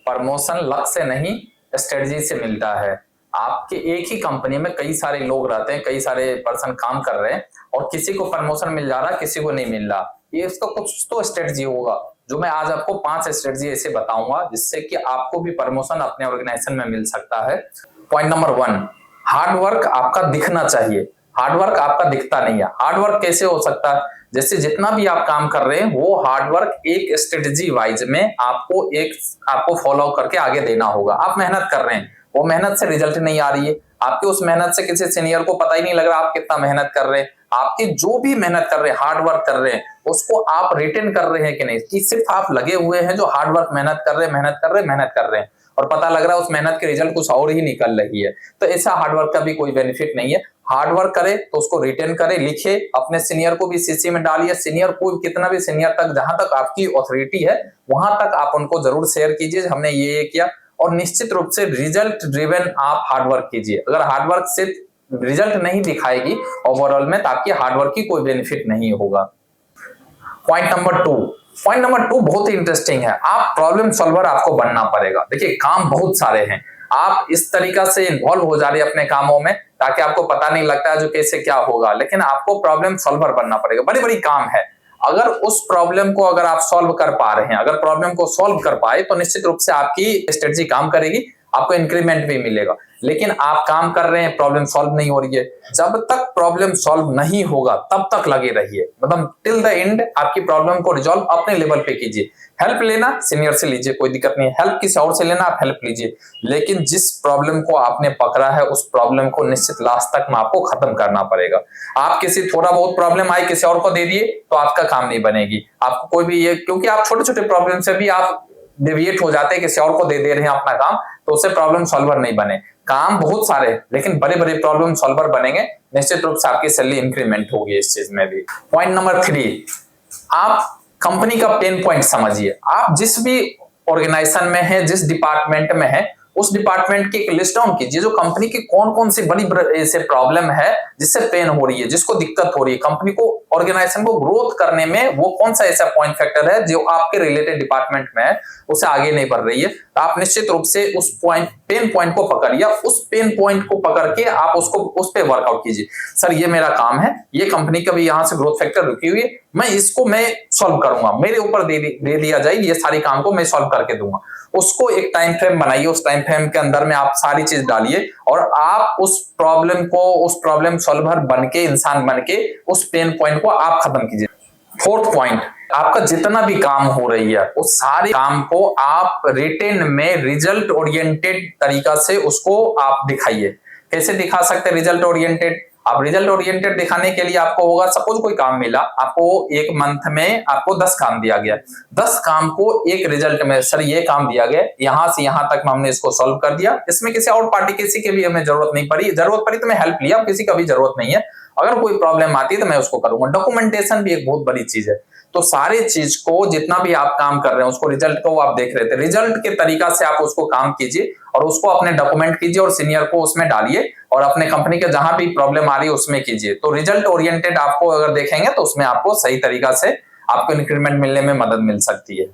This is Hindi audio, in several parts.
प्रमोशन लक से नहीं, स्ट्रेटजी से मिलता है। आपके एक ही कंपनी में कई सारे लोग रहते हैं, कई सारे पर्सन काम कर रहे हैं और किसी को प्रमोशन मिल जा रहा है, किसी को नहीं मिल रहा। ये इसका कुछ तो स्ट्रेटजी होगा, जो मैं आज आपको 5 स्ट्रेटजी ऐसे बताऊंगा जिससे कि आपको भी प्रमोशन अपने ऑर्गेनाइजेशन में मिल सकता है। पॉइंट नंबर 1, हार्डवर्क आपका दिखना चाहिए। हार्डवर्क आपका दिखता नहीं है। हार्डवर्क कैसे हो सकता है? जैसे जितना भी आप काम कर रहे हैं वो हार्डवर्क एक स्ट्रेटजी वाइज में आपको फॉलो करके आगे देना होगा। आप मेहनत कर रहे हैं, वो मेहनत से रिजल्ट नहीं आ रही है, आपके उस मेहनत से किसी सीनियर को पता ही नहीं लग रहा आप कितना मेहनत कर रहे हैं। आपकी जो भी मेहनत कर रहे हैं, हार्डवर्क कर रहे हैं, उसको आप रिटेन कर रहे हैं कि नहीं, कि सिर्फ आप लगे हुए हैं जो हार्डवर्क मेहनत कर रहे हैं और पता लग रहा है उस मेहनत के रिजल्ट कुछ और ही निकल रही है। तो ऐसा हार्डवर्क का भी कोई बेनिफिट नहीं है। हार्डवर्क करे तो उसको रिटेन करे, लिखे, अपने सीनियर को भी सीसी में डालिए। सीनियर को कितना भी सीनियर तक, जहां तक आपकी ऑथोरिटी है वहां तक आप उनको जरूर शेयर कीजिए हमने ये किया। और निश्चित रूप से रिजल्ट ड्रिवन आप हार्डवर्क कीजिए। अगर हार्डवर्क सिर्फ रिजल्ट नहीं दिखाएगी ओवरऑल में, तो आपकी हार्डवर्क की कोई बेनिफिट नहीं होगा। पॉइंट नंबर टू बहुत ही इंटरेस्टिंग है। आप प्रॉब्लम सॉल्वर आपको बनना पड़ेगा। देखिए काम बहुत सारे हैं, आप इस तरीका से इन्वॉल्व हो जा रहे हैं अपने कामों में ताकि आपको पता नहीं लगता है जो कैसे क्या होगा, लेकिन आपको प्रॉब्लम सॉल्वर बनना पड़ेगा। बड़ी बड़ी काम है, अगर उस प्रॉब्लम को अगर आप सॉल्व कर पा रहे हैं, अगर प्रॉब्लम को सॉल्व कर पाए तो निश्चित रूप से आपकी स्ट्रेटजी काम करेगी, आपको इंक्रीमेंट भी मिलेगा। लेकिन आप काम कर रहे हैं, प्रॉब्लम सॉल्व नहीं हो रही है, जब तक प्रॉब्लम सॉल्व नहीं होगा तब तक लगे रहिए, मतलब टिल द एंड आपकी प्रॉब्लम को रिजॉल्व अपने लेवल पे कीजिए। हेल्प लेना सीनियर से लीजिए, कोई दिक्कत नहीं है, हेल्प किसी और से लेना आप हेल्प लीजिए, लेकिन जिस प्रॉब्लम को आपने पकड़ा है उस प्रॉब्लम को निश्चित लास्ट तक में आपको खत्म करना पड़ेगा। आप किसी थोड़ा बहुत प्रॉब्लम आई किसी और को दे दिए तो आपका काम नहीं बनेगी। आपको कोई भी ये, क्योंकि आप छोटे छोटे प्रॉब्लम से भी आप डेविएट हो जाते हैं, किसी और को दे रहे हैं अपना काम, तो उससे प्रॉब्लम सॉल्वर नहीं बने। काम बहुत सारे लेकिन बड़े बड़े प्रॉब्लम सॉल्वर बनेंगे, निश्चित रूप से आपकी सैलरी इंक्रीमेंट होगी इस चीज में भी। पॉइंट नंबर 3, आप कंपनी का पेन पॉइंट समझिए। आप जिस भी ऑर्गेनाइजेशन में है, जिस डिपार्टमेंट में है, उस डिपार्टमेंट की एक लिस्ट डाउन कीजिए जो कंपनी की कौन कौन सी बड़ी ऐसे प्रॉब्लम है जिससे पेन हो रही है, जिसको दिक्कत हो रही है, कंपनी को ऑर्गेनाइजेशन को ग्रोथ करने में वो कौन सा ऐसा पॉइंट फैक्टर है जो आपके रिलेटेड डिपार्टमेंट में है, उसे आगे नहीं बढ़ रही है। तो आप निश्चित रूप से उस पेन पॉइंट को पकड़िए, उस पेन पॉइंट को पकड़ के आप उस पे वर्कआउट कीजिए। सर ये मेरा काम है, ये कंपनी का भी यहाँ से ग्रोथ फैक्टर रुकी हुई है, मैं सॉल्व करूंगा, मेरे ऊपर दे दिया जाए, ये सारी काम को मैं सॉल्व करके दूंगा। उसको एक टाइम फ्रेम बनाइए, उस टाइम फ्रेम के अंदर में आप सारी चीज डालिए और आप उस प्रॉब्लम सॉल्वर बनके, इंसान बनके उस पेन पॉइंट को आप खत्म कीजिए। 4th पॉइंट, आपका जितना भी काम हो रही है उस सारे काम को आप रिटेन में रिजल्ट ओरिएंटेड तरीका से उसको आप दिखाइए। कैसे दिखा सकते हैं रिजल्ट ओरिएंटेड? आप रिजल्ट ओरिएंटेड दिखाने के लिए आपको होगा, सपोज कोई काम मिला आपको, एक मंथ में आपको 10 काम दिया गया, 10 काम को एक रिजल्ट में, सर ये काम दिया गया, यहां से यहां तक हमने इसको सॉल्व कर दिया, इसमें किसी और पार्टी किसी के भी हमें जरूरत नहीं पड़ी, जरूरत पड़ी तो मैं हेल्प लिया, किसी का भी जरूरत नहीं है, अगर कोई प्रॉब्लम आती है तो मैं उसको करूंगा। डॉक्यूमेंटेशन भी एक बहुत बड़ी चीज है। तो सारे चीज को, जितना भी आप काम कर रहे हैं उसको, रिजल्ट को आप देख रहे थे, रिजल्ट के तरीका से आप उसको काम कीजिए और उसको अपने डॉक्यूमेंट कीजिए और सीनियर को उसमें डालिए और अपने कंपनी के जहां भी प्रॉब्लम आ रही है उसमें कीजिए। तो रिजल्ट ओरिएंटेड आपको अगर देखेंगे तो उसमें आपको सही तरीका से आपको इंक्रीमेंट मिलने में मदद मिल सकती है।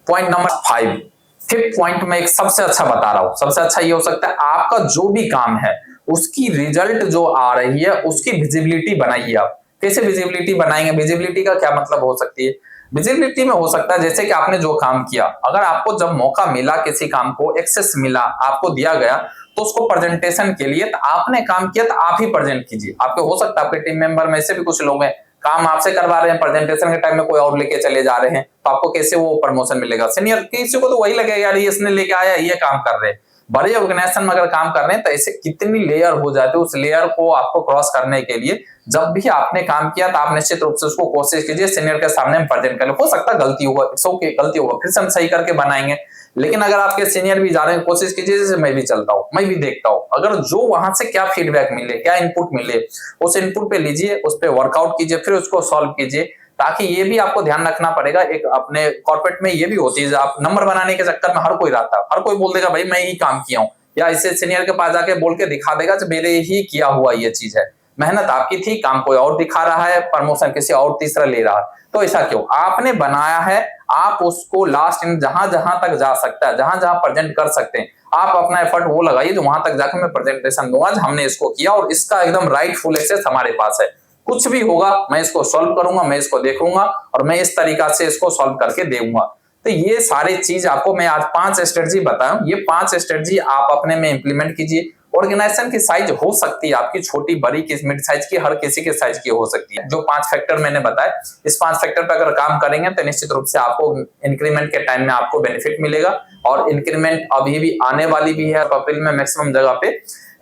पॉइंट नंबर 5, 5th पॉइंट में एक सबसे अच्छा बता रहा हूं। सबसे अच्छा ये हो सकता है, आपका जो भी काम है उसकी रिजल्ट जो आ रही है उसकी विजिबिलिटी बनाइए। आप कैसे विजिबिलिटी बनाएंगे? विजिबिलिटी का क्या मतलब हो सकती है? विजिबिलिटी में हो सकता है जैसे कि आपने जो काम किया, अगर आपको जब मौका मिला, किसी काम को एक्सेस मिला, आपको दिया गया, तो उसको प्रेजेंटेशन के लिए तो आपने काम किया तो आप ही प्रेजेंट कीजिए। आपको हो सकता है आपके टीम मेंबर में से भी कुछ लोग हैं, काम आपसे करवा रहे हैं, प्रेजेंटेशन के टाइम में कोई और लेके चले जा रहे हैं, तो आपको कैसे वो प्रमोशन मिलेगा? सीनियर किसी को तो वही लगेगा यार ये इसने लेके आया, ये काम कर रहे हैं। बड़े ऑर्गेनाइजेशन में अगर काम कर रहे हैं तो ऐसे कितनी लेयर हो जाती है, उस लेयर को आपको क्रॉस करने के लिए जब भी आपने काम किया तो आप निश्चित रूप से उसको कोशिश कीजिए सीनियर के सामने प्रेजेंट करें। हो सकता है गलती होगा, इट्स ओके, गलती होगा, फिर से हम सही करके बनाएंगे। लेकिन अगर आपके सीनियर भी जा रहे हैं, कोशिश कीजिए, जैसे मैं भी चलता हूँ, मैं भी देखता हूँ, अगर जो वहां से क्या फीडबैक मिले, क्या इनपुट मिले, उस इनपुट पे लीजिए, उस पे वर्कआउट कीजिए, फिर उसको सॉल्व कीजिए। ताकि ये भी आपको ध्यान रखना पड़ेगा, एक अपने कॉर्पोरेट में ये भी होती है, आप नंबर बनाने के चक्कर में हर कोई रहता है, हर कोई बोल देगा भाई मैं ही काम किया हूँ, या इसे सीनियर के पास जाके बोल के दिखा देगा कि मेरे ही किया हुआ ये चीज है। मेहनत आपकी थी, काम कोई और दिखा रहा है, प्रमोशन किसी और तीसरा ले रहा है। तो ऐसा क्यों? आपने बनाया है, आप उसको लास्ट इन जहां जहां तक जा सकता है, जहां जहां प्रेजेंट कर सकते हैं, आप अपना एफर्ट वो लगाइए जो वहां तक जाकर मैं प्रेजेंटेशन दूंगा, हमने इसको किया और इसका एकदम राइटफुल एक्सेस हमारे पास है। कुछ भी होगा मैं इसको सॉल्व करूंगा, मैं इसको देखूंगा और मैं इस तरीका से इसको सॉल्व करके दूंगा। तो ये सारी चीज आपको मैं आज 5 स्ट्रेटजी बताया, ये 5 स्ट्रेटजी आप अपने में इंप्लीमेंट कीजिए। ऑर्गेनाइजेशन की साइज हो सकती है आपकी छोटी, बड़ी, किस मिड साइज की, हर किसी के साइज की हो सकती है। जो 5 फैक्टर मैंने बताए, इस 5 फैक्टर पर अगर काम करेंगे तो निश्चित रूप से आपको इंक्रीमेंट के टाइम में आपको बेनिफिट मिलेगा। और इंक्रीमेंट अभी भी आने वाली भी है, अप्रैल में मैक्सिमम जगह पे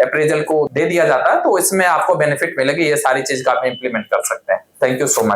अप्रेजल को दे दिया जाता है, तो इसमें आपको बेनिफिट मिलेगी। ये सारी चीज का आप इंप्लीमेंट कर सकते हैं। Thank you so much.